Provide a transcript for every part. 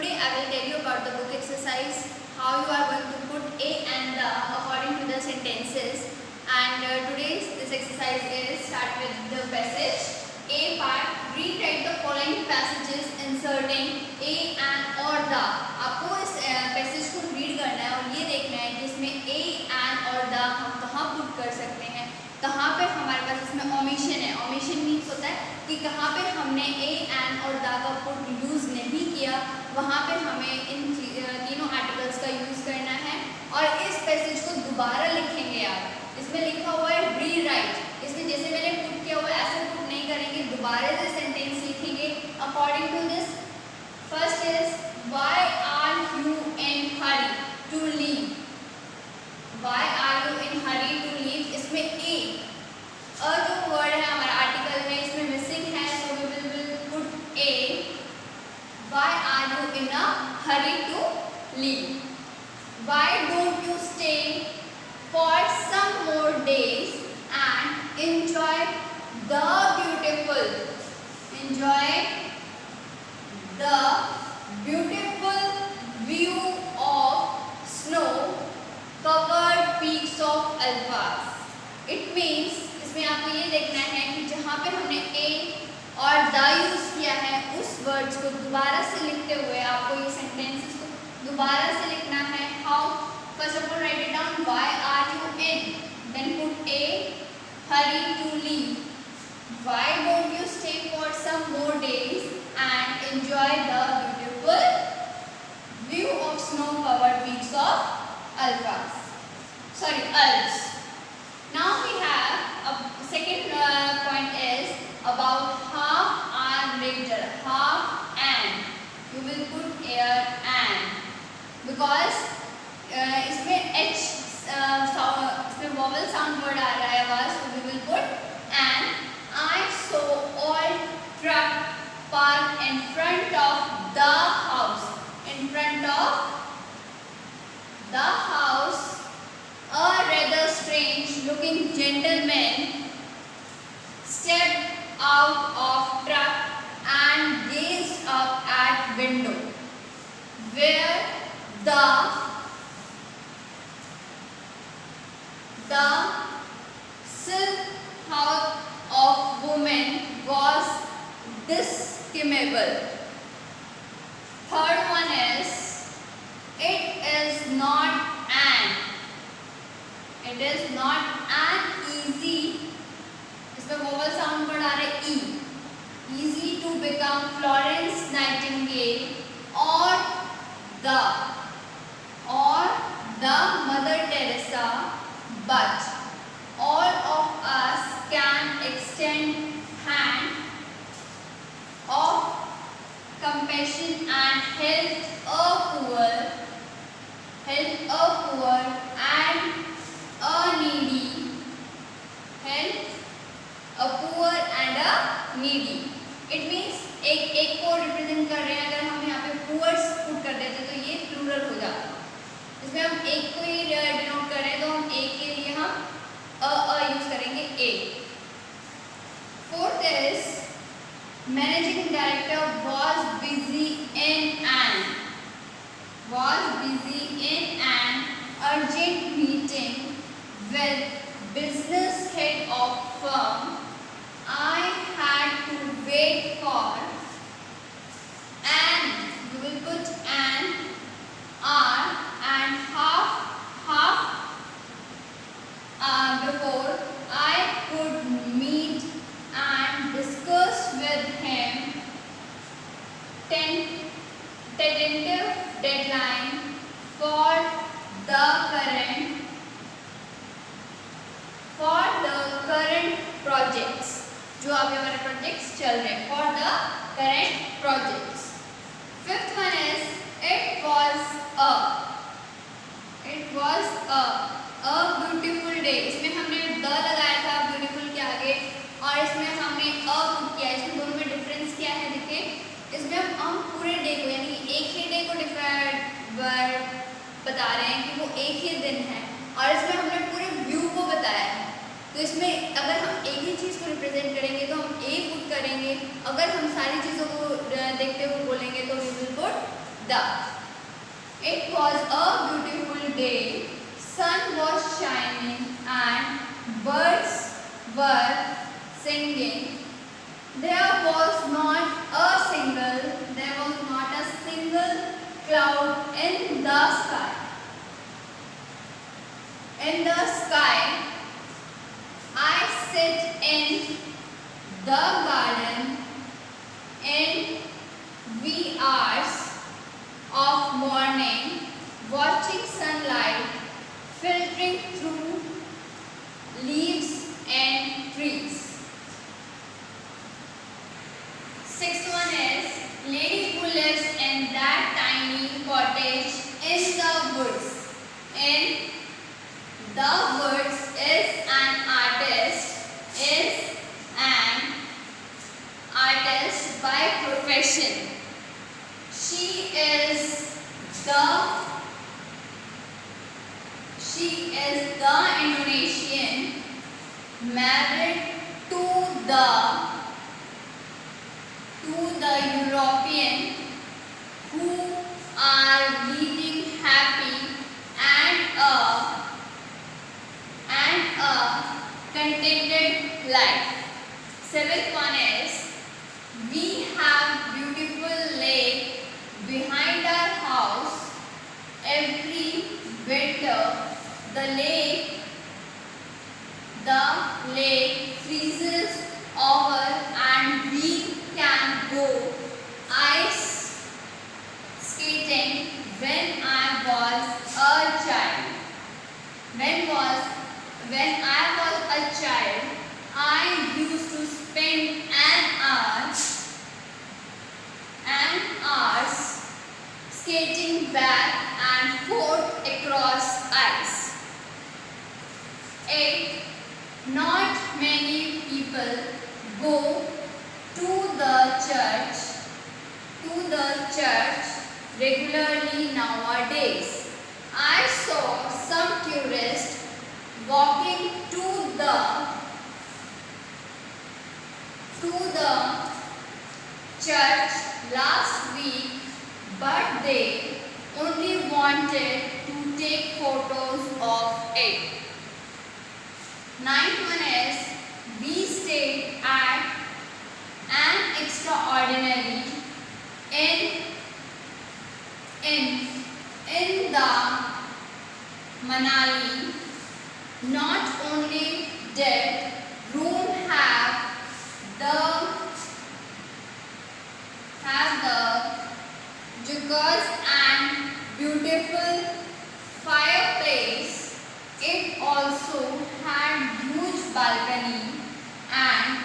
Today I will tell you about the book exercise, how you are going to put a and the according to the sentences. And today's this exercise is start with the passage. A part, rewrite the following passages inserting a and or the. आपको इस passage को read करना है और ये देखना है कि इसमें a and और the हम कहाँ पुट कर सकते हैं, कहाँ पे हमारे पास इसमें ओमिशन है. ओमिशन मीन्स होता है कि कहाँ पे हमने a and और the का पुट यूज़ नहीं किया, वहाँ पे हमें इन तीनों आर्टिकल्स का यूज़ करना है. और इस पैसेज को दोबारा लिखेंगे आप. इसमें लिखा हुआ है री राइट. इसमें जैसे मैंने पुट किया हुआ है ऐसे पुट नहीं करेंगे, दोबारा से सेंटेंस लिखेंगे according to this. First is why are you in hurry to leave. Why are you in hurry to leave. इसमें ए जो वर्ड है हमारा आर्टिकल में इसमें मिसिंग है, so we will put a. Why are you in a hurry to leave? Why don't you stay for some more days and enjoy the beautiful view of snow-covered peaks of Alps? It means इसमें आपको ये देखना है कि जहाँ पे हमने a और द यूज किया है उस वर्ड्स को दोबारा से लिखते हुए आपको ये सेंटेंसेस को दोबारा से लिखना है. How? First of all write it down. Why are you in, then put a, hurry to leave. Why don't you stay for some more days and enjoy the beautiful view of snow covered peaks of Alps. Now we have a second point is about half and later. Half and you will put here and because इसमें h इसमें vowel sound word आ रहा है आवाज, so we will put and. I saw all truck parked in front of the house. In front of the house, a rather strange looking gentleman stepped out of truck and gazed up at window where the silk house of woman was discernible. Third one is it is not an easy. इसमें vowel sound word आ रहा है e. Easy to become Florence Nightingale or the Mother Teresa, but all of us can extend hand of compassion and help a poor and a needy. It means एक को represent कर रहे हैं. अगर हम यहाँ पे पुअर्स पुट कर देते तो ये प्लूरल हो जाता. इसमें हम एक को ही डिनोट कर रहे हैं तो हम एक के लिए हम अ यूज करेंगे A. Fourth is managing director was busy in an urgent meeting with business head of firm. I had to wait for and you will put an hour and half before I could meet and discuss with him tentative deadline for the current projects. जो अभी हमारे projects चल रहे हैं, for the current projects. Fifth one is it was a beautiful day. इसमें हमने the लगाया था beautiful के आगे और इसमें हमने a पुट किया. इसमें दोनों में डिफरेंस क्या है देखिए. इसमें हम पूरे डे को यानी एक ही डे को डिफरेंट बता रहे हैं कि वो एक ही दिन है और इसमें हमने पूरे व्यू को बताया है. तो इसमें अगर हम एक ही चीज़ को रिप्रेजेंट करेंगे तो हम ए पुट करेंगे. अगर हम सारी चीज़ों को देखते हुए बोलेंगे तो we will put the. It was a beautiful day. Sun was shining and birds were singing. There was not a single cloud in the sky. In the sky, I sit in the garden in wee hours of morning, watching sunlight filtering through leaves and trees. Sixth one is lady who lives in that tiny cottage in the woods. In the woods is an artist by profession. She is the Indonesian married to the European who are leading happy and a contented life. Seventh one is we have beautiful lake behind our house. Every winter the lake freezes over and we can go ice skating. When I was a child, I used to spend hours skating back and forth across ice. 8. Not many people go to the church regularly nowadays. I saw some tourists walking to the church last week, but they only wanted to take photos of it. Ninth one is we stayed at an extraordinary in the Manali. Not only did room have the jacuzzi and beautiful fireplace, it also had huge balcony and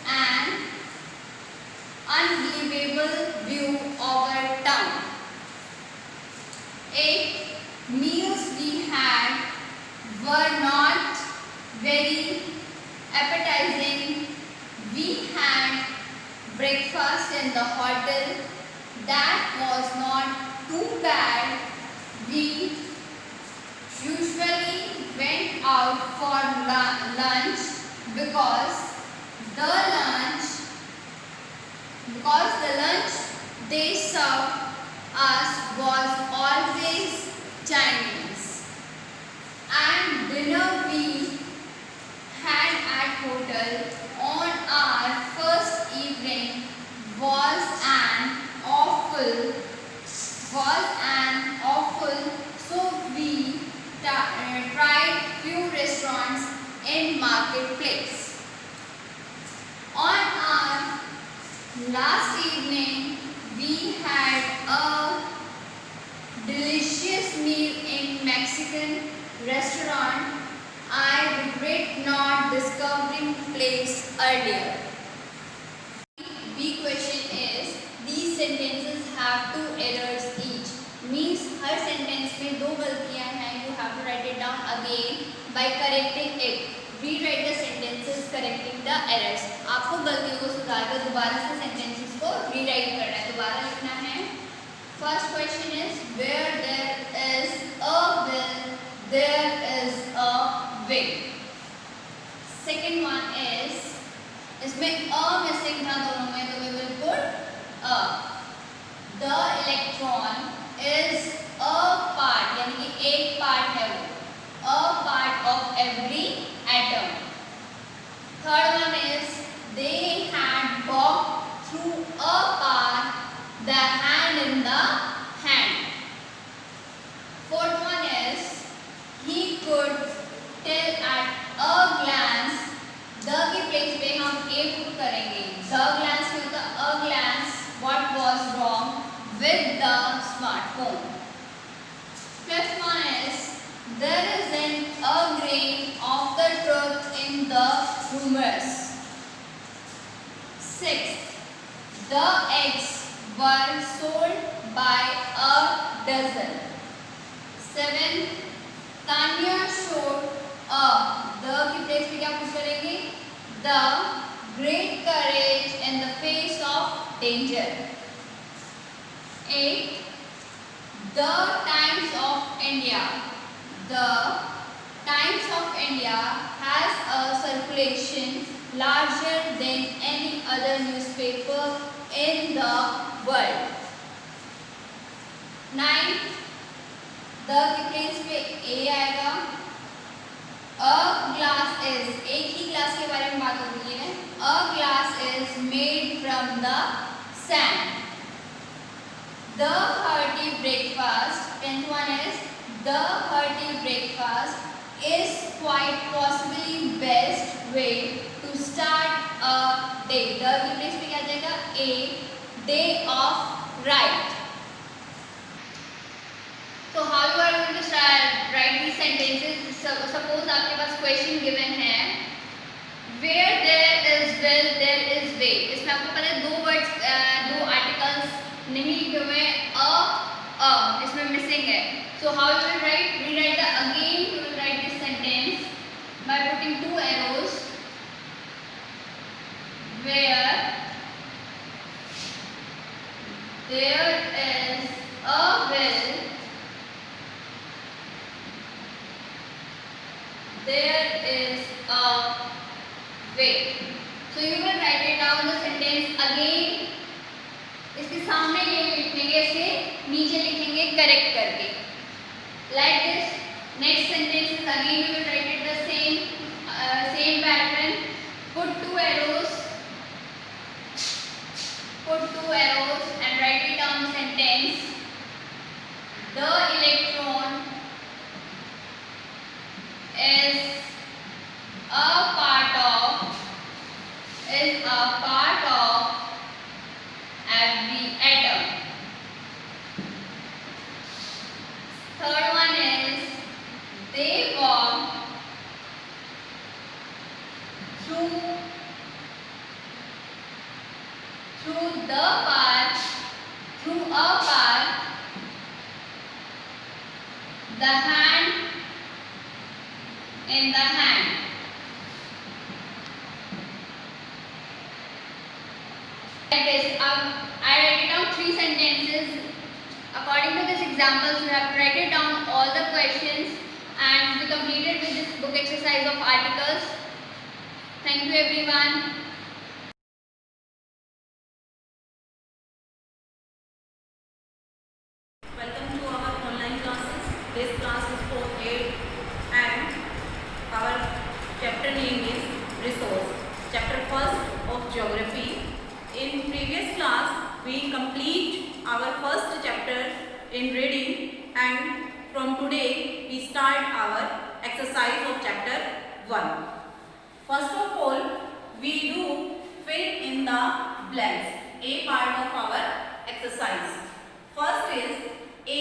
an unbelievable view over town. 8. Meals we had were not very appetizing. We had breakfast in the hotel. That was not too bad. We usually went out for lunch because the lunch they served us was always Chinese, and dinner we had at hotel on our first evening was an awful. So we tried few restaurants in marketplace. On our last evening, we had a delicious meal in Mexican restaurant. I regret not discovering place earlier. B question is these sentences have 2 errors each. Means her sentence में 2 गलतियां हैं. You have to write it down again by correcting it. Rewrite the sentences correcting the errors. आपको गलतियों को सुधार कर दोबारा से sentences को rewrite करना है. दोबारा लिखना है. First question is where there is a will, there is a way. Second one is इसमें a missing था दोनों में, तो we will put a. The electron is a part, यानी कि एक पार्ट है वो, a part of every atom. Third one is they had walked through a path, the hand in the hand. Fourth one is he could tell at a glance. the के place पे हम a put करेंगे. the glance में होता a glance what was wrong with the smartphone. Fifth one is there isn't a grain of the truth in the rumors. Sixth, the eggs were sold by a dozen. Seventh, Tanya showed a, the की place पे क्या put करेंगे, the great courage in the face of danger. 8. The Times of India. The Times of India has a circulation larger than any other newspaper in the world. 9. The की place पे a आएगा. A glass is, एक ही glass के बारे में बात हो रही है. A glass is made from the sand. The hearty breakfast. 10th one is the hearty breakfast is quite possibly best way to start a day. The की प्लेस पे क्या जाएगा, a day of right. So how you are going to write these sentences? Suppose आपके पास question given है, where there is will there is way. इसमें आपको पता है दो words, दो articles नहीं लिखे हुए हैं, a इसमें missing है. So how you will write? Rewrite the again. You will write this sentence by putting two arrows. Where there is a will, there is a way. So you will write it down the sentence again. इसके सामने ये लिखेंगे, इसके नीचे लिखेंगे correct करके. Like this. Next sentence is again you will write it the same pattern. Put two arrows. Put two arrows and write it down the sentence. The electron is a part of every atom. Third one is they walk through a path, the hand in the hand. Like this, I write down three sentences. According to this examples, you have to write it down all the questions and be completed with this book exercise of articles. Thank you everyone. Welcome to our online classes. This class is for 8 and our chapter name is resource. Chapter 1st of geography. In previous class we complete our first chapter in reading, and from today we start our exercise of chapter 1. First of all, we do fill in the blanks, a part of our exercise. First is a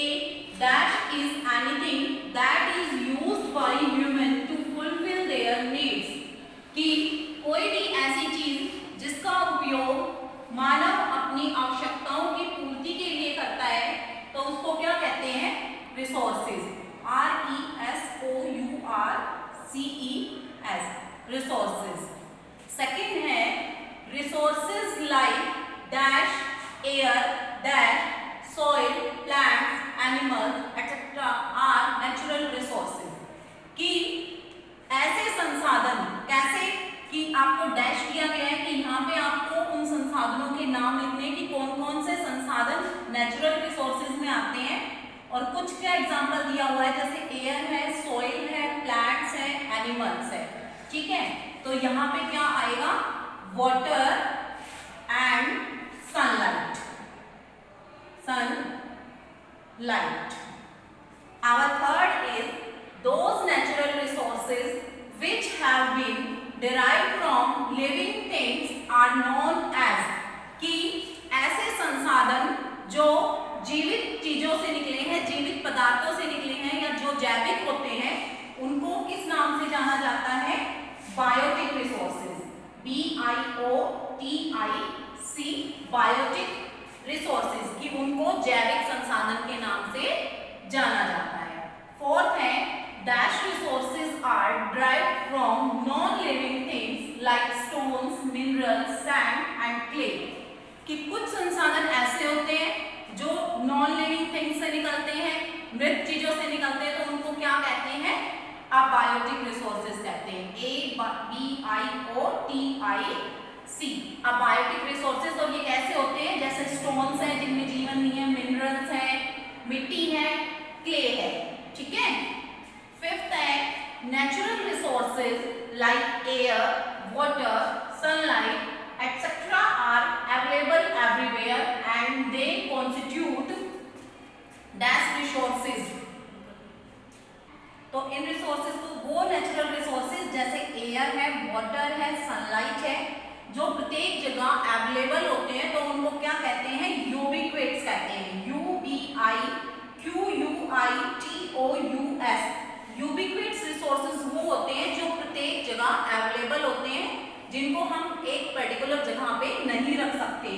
dash is anything that is used by human to fulfill their needs. कि कोई भी ऐसी चीज जिसका उपयोग मानव अपनी आवश्यकताओं की पूर्ति के लिए करता है तो उसको क्या कहते हैं, रिसोर्सेज. RESOURCES, resources. सेकंड है resources like dash air dash soil, plant और कुछ का एग्जाम्पल दिया हुआ है, जैसे एयर है, सोइल है, प्लांट्स है, एनिमल्स है, ठीक है। तो यहाँ पे क्या आएगा, water and sunlight, sunlight. Our third is those natural resources which have been derived from living things are known as, कि ऐसे संसाधन जो जीवित चीजों से निकले हैं, जीवित पदार्थों से निकले हैं या जो जैविक होते हैं, उनको किस नाम से जाना जाता है, biotic resources, BIOTIC, biotic resources, कि उनको जैविक संसाधन के नाम से जाना जाता है। फोर्थ है dash resources are derived from non living things like stones, minerals, sand and clay, कि कुछ संसाधन ऐसे होते हैं जो नॉन लिविंग थिंग्स से निकलते हैं, मृत चीजों से निकलते हैं, तो उनको क्या कहते हैं, अबायोटिक रिसोर्सेज कहते हैं, ABIOTIC, अबायोटिक रिसोर्सेज। और ये कैसे होते हैं, जैसे स्टोन्स हैं जिनमें जीवन नहीं है, मिनरल्स है, मिट्टी है, क्ले है, ठीक है। फिफ्थ है natural resources like air, water, sunlight etcetera are available everywhere and they constitute dash resources. तो इन रिसोर्सेज को, वो नेचुरल रिसोर्सेज जैसे एयर है, वाटर है, सनलाइट है, जो प्रत्येक जगह अवेलेबल होते हैं, तो उनको क्या कहते हैं, यूबिक्विट्स कहते हैं, UBIQUITOUS। यूबिक्विट्स रिसोर्सेज वो होते हैं जो प्रत्येक जगह अवेलेबल होते हैं, जिनको हम एक पर्टिकुलर जगह पे नहीं रख सकते।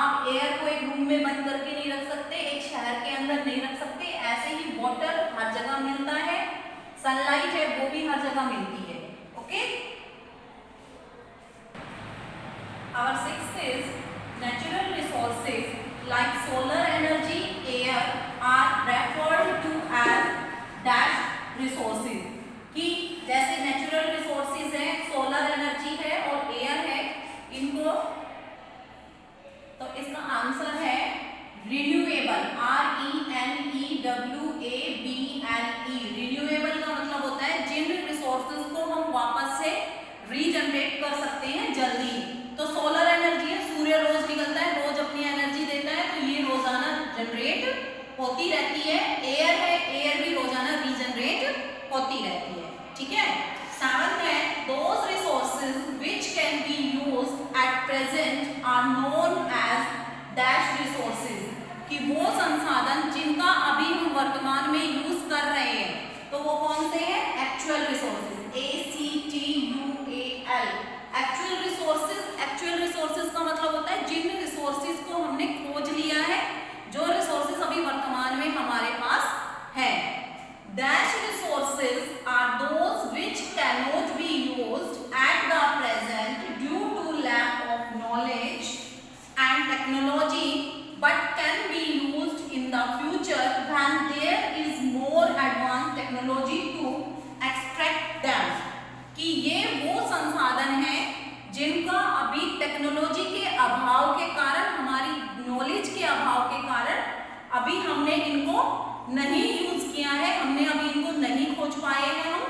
आप एयर को एक रूम में बंद करके नहीं रख सकते, एक शहर के अंदर नहीं रख सकते, ऐसे ही वाटर हर जगह मिलता है, सनलाइट है वो भी हर जगह मिलती है, okay. Our sixth is natural resources like solar energy, air are referred to as dash resources, कि जैसे नेचुरल रिसोर्सेज हैं, सोलर एनर्जी है और एयर है, इनको, तो इसका आंसर है रिन्यूएबल, RENEWABLE। रिन्यूएबल का मतलब होता है जिन रिसोर्सेज को हम वापस से रीजनरेट कर सकते हैं जल्दी। तो सोलर एनर्जी है, सूर्य रोज निकलता है, रोज अपनी एनर्जी देता है, तो ये रोजाना जनरेट होती रहती है। एयर है, एयर भी रोजाना रीजनरेट होती रहती है, ठीक है। सेवंथ है those resources which can be used at present are known as dash resources, कि वो संसाधन जिनका अभी हम वर्तमान में यूज कर रहे हैं, तो वो कौन से हैं, actual resources, ACTUAL, actual resources. Actual resources का मतलब होता है जिन रिसोर्सेज को हमने खोज लिया है, जो रिसोर्सेज अभी वर्तमान में हमारे पास है। Dash resources are those which can not be used at the present due to lack of knowledge and technology but can be used in the future when there is more advance technology to extract them, कि ये वो संसाधन हैं जिनका अभी technology के अभाव के कारण, हमारी नॉलेज के अभाव के कारण अभी हमने इनको नहीं यूज किया है, हमने अभी इनको नहीं खोज पाए हैं हम,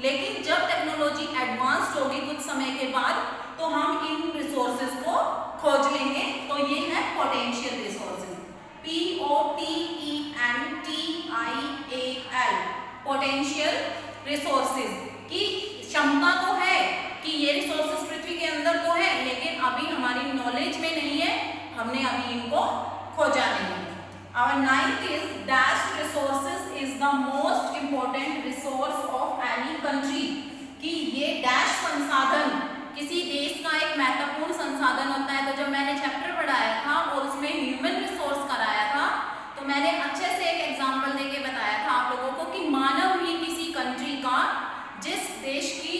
लेकिन जब टेक्नोलॉजी एडवांस्ड होगी कुछ समय के बाद, तो हम इन रिसोर्सेज को खोज लेंगे। तो ये है potential resources, POTENTIAL, potential resources, की क्षमता तो है कि ये रिसोर्सेज पृथ्वी के अंदर तो है, लेकिन अभी हमारी नॉलेज में नहीं है, हमने अभी इनको खोजा नहीं है। Our ninth is dash resources is the most important resource of any country, कि ये डैश संसाधन किसी देश का एक महत्वपूर्ण संसाधन होता है। तो जब मैंने चैप्टर पढ़ाया था और उसमें ह्यूमन रिसोर्स कराया था, तो मैंने अच्छे से एक एग्जांपल देके बताया था आप लोगों को कि मानव ही किसी कंट्री का, जिस देश की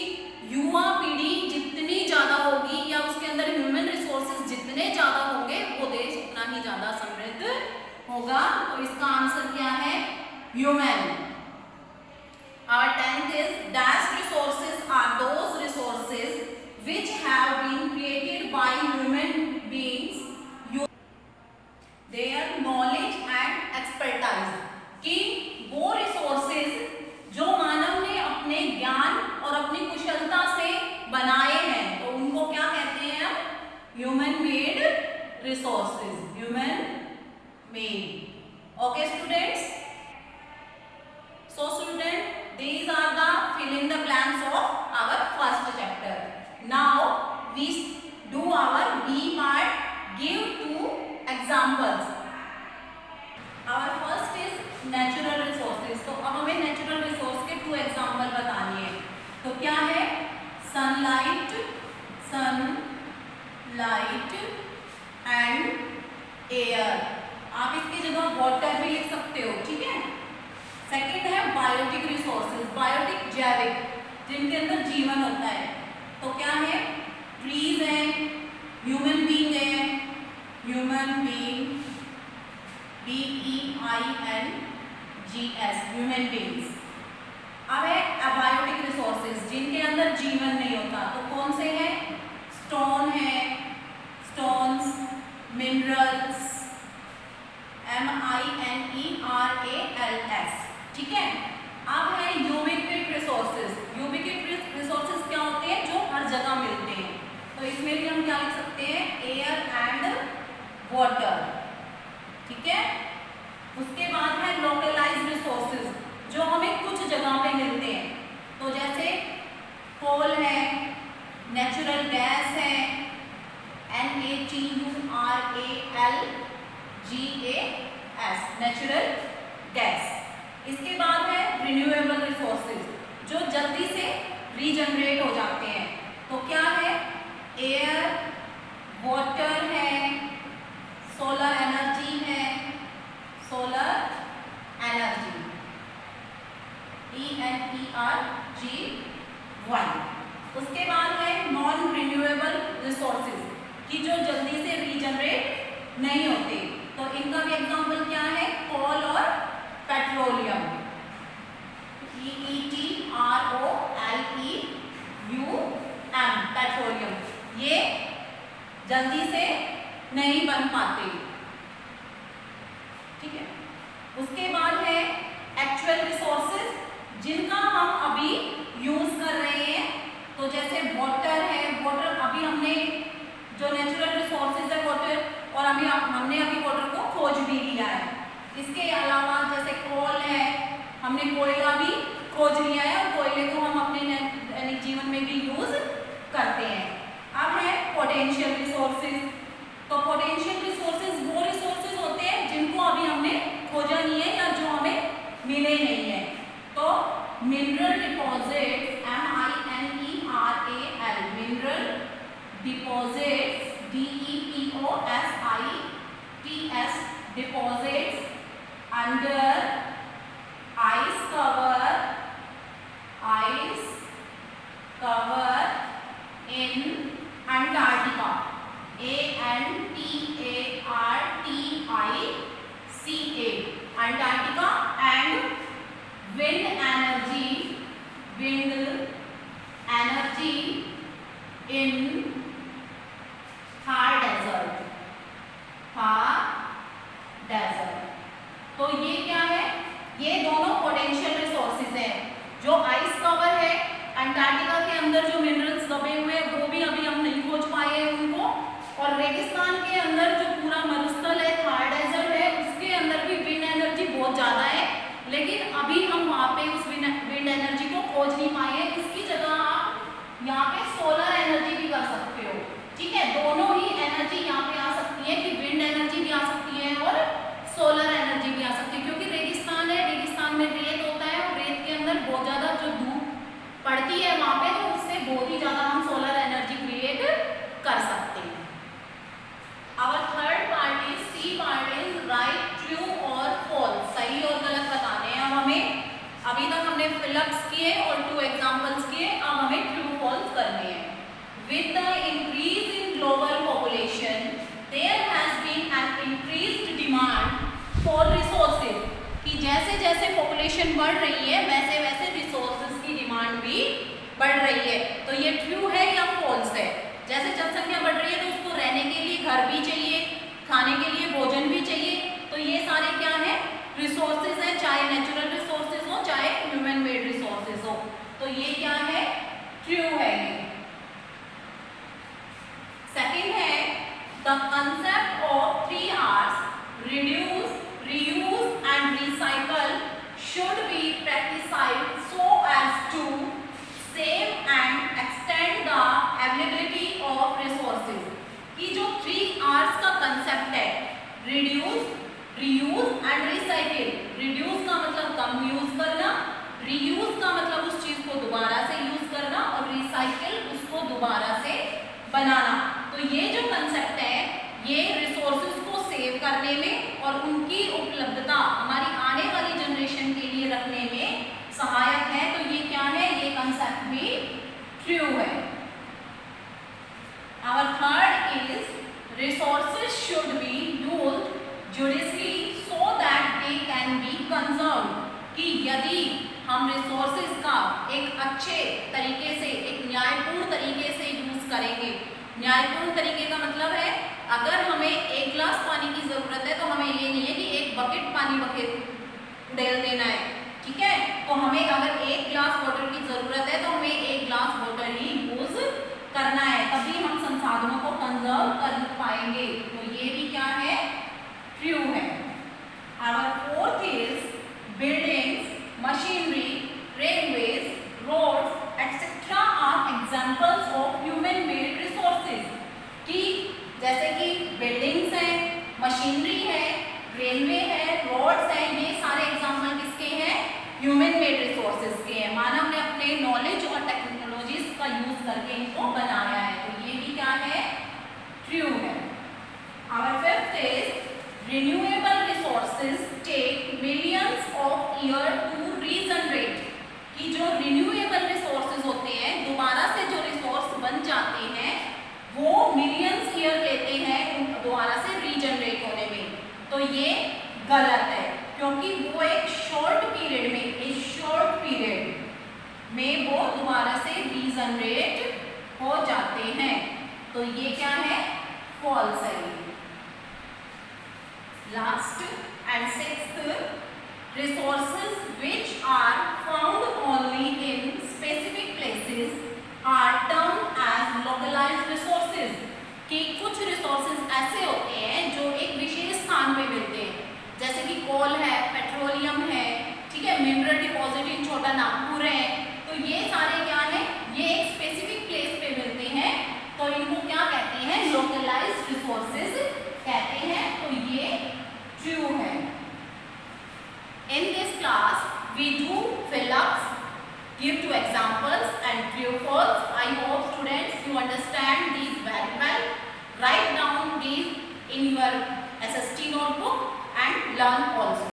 युवा पीढ़ी जितनी ज्यादा होगी या उसके अंदर ह्यूमन रिसोर्सेज जितने ज्यादा होंगे, वो देश उतना ही ज्यादा समृद्ध होगा। तो इसका आंसर क्या है, human. Our 10th is dash resources are those resources which have been created by human beings, their knowledge and expertise, कि Okay students, so student, these are the fill in the blanks of our first chapter. Now we do our B part, give two examples. Our first is natural resources. तो अब हमें natural resource के two example बताने हैं. तो क्या है? sunlight and air. आप इसकी जगह water भी लिख सकते हो, ठीक है. सेकेंड है बायोटिक रिसोर्सेज, बायोटिक जैविक, जिनके अंदर जीवन होता है. तो क्या है? ट्रीज है, ह्यूमन बीइंग है, human being BEINGS, human beings. अब है अबायोटिक रिसोर्सेज, जिनके अंदर जीवन नहीं होता. तो कौन से हैं? स्टोन है, स्टोन्स, मिनरल्स, MINERALS, ठीक है. अब है यूबिक्विट रिसोर्सेज. यूबिक्विट रिसोर्सेज क्या होते हैं? जो हर जगह मिलते हैं. तो इसमें भी हम क्या लिख सकते हैं? एयर एंड वाटर, ठीक है. उसके बाद है लोकलाइज्ड रिसोर्सेज, जो हमें कुछ जगह पे मिलते हैं. तो जैसे कोल है, नेचुरल गैस है, NATURALGAS, नेचुरल गैस. इसके बाद है रिन्यूएबल रिसोर्सेज, जो जल्दी से रीजनरेट हो जाते हैं. तो क्या है? एयर, वाटर है, सोलर एनर्जी है, सोलर एनर्जी ENERGY. उसके बाद है नॉन रिन्यूएबल रिसोर्सेज, कि जो जल्दी से रीजनरेट नहीं होते. तो इनका भी एग्जांपल क्या है? कोल और पेट्रोलियम, PETROLEUM, पेट्रोलियम. ये जल्दी से नहीं बन पाते, ठीक है. उसके बाद है एक्चुअल रिसोर्सेज, जिनका हम अभी यूज कर रहे हैं. तो जैसे वाटर है, वाटर अभी हमने जो नेचुरल रिसोर्सेज है वाटर, और अभी हमने अभी वाटर को खोज भी लिया है. इसके अलावा जैसे कोल है, हमने कोयला भी खोज लिया है, और कोयले को हम अपने दैनिक जीवन में भी यूज करते हैं. अब है पोटेंशियल रिसोर्सेज. तो पोटेंशियल रिसोर्सेज वो रिसोर्सेज होते हैं जिनको अभी हमने खोजा नहीं है, या जो हमें मिले नहीं है. तो mineral deposits, MINERAL, mineral deposits, DEPOSITS, deposits under ice cover in Antarctica, ANTARCTICA, Antarctica. And wind energy in Thar desert. तो ये क्या है? ये दोनों पोटेंशियल रिसोर्सेज हैं. जो आइस कवर है, अंटार्कटिका के अंदर जो मिनरल्स दबे हुए हैं, वो भी अभी हम नहीं खोज पाए हैं उनको. और रेगिस्तान के अंदर जो पूरा मरुस्थल है, थार डेजर्ट है, उसके अंदर भी विंड एनर्जी बहुत ज्यादा है, लेकिन अभी हम वहाँ पे उस विंड एनर्जी को खोज नहीं पाए हैं. इसकी जगह आप यहाँ पे सोलर एनर्जी भी कर सकते हो, ठीक है. दोनों ही एनर्जी यहाँ पे आ सकती है, कि विंड एनर्जी भी आ सकती है और सोलर एनर्जी भी आ सकती है. क्योंकि रेगिस्तान है, रेगिस्तान में रेत होता है, और रेत के अंदर बहुत ज्यादा जो धूप पड़ती है वहाँ पे, तो उससे बहुत ही ज्यादा हम सोलर एनर्जी क्रिएट कर सकते हैं. Our third part is C part is right, true और फॉल्स, सही और गलत बताने हैं अब हमें. अभी तक हमने फिलअप्स किए और 2 एग्जांपल्स किए, अब हमें ट्रू फॉल्स करने हैं. With the increase in global population there has been an increased demand for resources, कि जैसे जैसे पॉपुलेशन बढ़ रही है, वैसे वैसे रिसोर्सेज की डिमांड भी बढ़ रही है. तो ये ट्रू है या फॉल्स है? जैसे जनसंख्या बढ़ रही है, तो उसको रहने के लिए घर भी चाहिए, खाने के लिए भोजन भी चाहिए. तो ये सारे क्या है? रिसोर्सेज हैं, चाहे नेचुरल रिसोर्सेज हो, चाहे ह्यूमन मेड रिसोर्सेज हो. तो ये क्या है? ट्रू है. सेकंड है the concept of 3 Rs, reduce, reuse reuse and recycle. Reduce का मतलब कम यूज करना, रीयूज का मतलब उस चीज को दोबारा से यूज करना और रिसाइकिल उसको दोबारा से बनाना। तो ये जो कंसेप्ट है ये रिसोर्सेज को सेव करने में और उनकी उपलब्धता हमारी आने वाली जनरेशन के लिए रखने में सहायक है। तो ये क्या है, ये कंसेप्ट भी ट्रू है। Our third is resources should be used judiciously so that they can be conserved। कि यदि हम रिसोर्सेज का एक अच्छे तरीके से, एक न्यायपूर्ण तरीके से यूज करेंगे। न्यायपूर्ण तरीके का मतलब है अगर हमें एक गिलास पानी की जरूरत है तो हमें ये नहीं है कि एक बकेट पानी उड़ेल देना है, ठीक है। तो हमें अगर एक गिलास वाटर की जरूरत है तो हमें एक गिलास वाटर ही यूज करना है, तभी हम संसाधनों को कंजर्व कर पाएंगे। तो ये भी क्या है, ट्रू है। Our fourth is buildings, machinery, railways, roads, etc. are examples of human-made resources। कि जैसे कि बिल्डिंग्स हैं, मशीनरी है, रेलवे है, रोड्स है, ये सारे एग्जाम्पल किसके हैं, ह्यूमन मेड रिसोर्सेज के हैं। मानव ने अपने नॉलेज और टेक्नोलॉजीज का यूज करके इनको बनाया है। तो ये भी क्या है, ट्रू है। Our fifth is renewable resources take millions of years to regenerate। कि जो रिन्यूएबल रिसोर्सेज होते हैं, दोबारा से जो रिसोर्स बन जाते हैं वो मिलियंस ईयर लेते हैं दोबारा से रीजनरेट होने में। तो ये गलत है क्योंकि वो एक शॉर्ट पीरियड में वो दोबारा से रीजनरेट हो जाते हैं। तो ये क्या है, फॉल्स है। Last and sixth, resources which are found only in specific places are termed as localized resources। कि कुछ resources ऐसे होते हैं जो एक विशेष स्थान पे मिलते हैं, जैसे कि कोल है, पेट्रोलियम है, ठीक है, मिनरल डिपॉजिट इन छोटा नागपुर है। तो ये सारे क्या है, ये एक स्पेसिफिक प्लेस पे मिलते हैं, तो इनको क्या कहते हैं, लोकलाइज्ड रिसोर्सेज कहते हैं। तो ये ट्रू है। In this class, we do fill-ups, give two examples and true false. I hope students you understand these very well. Write down these in your SST notebook and learn also.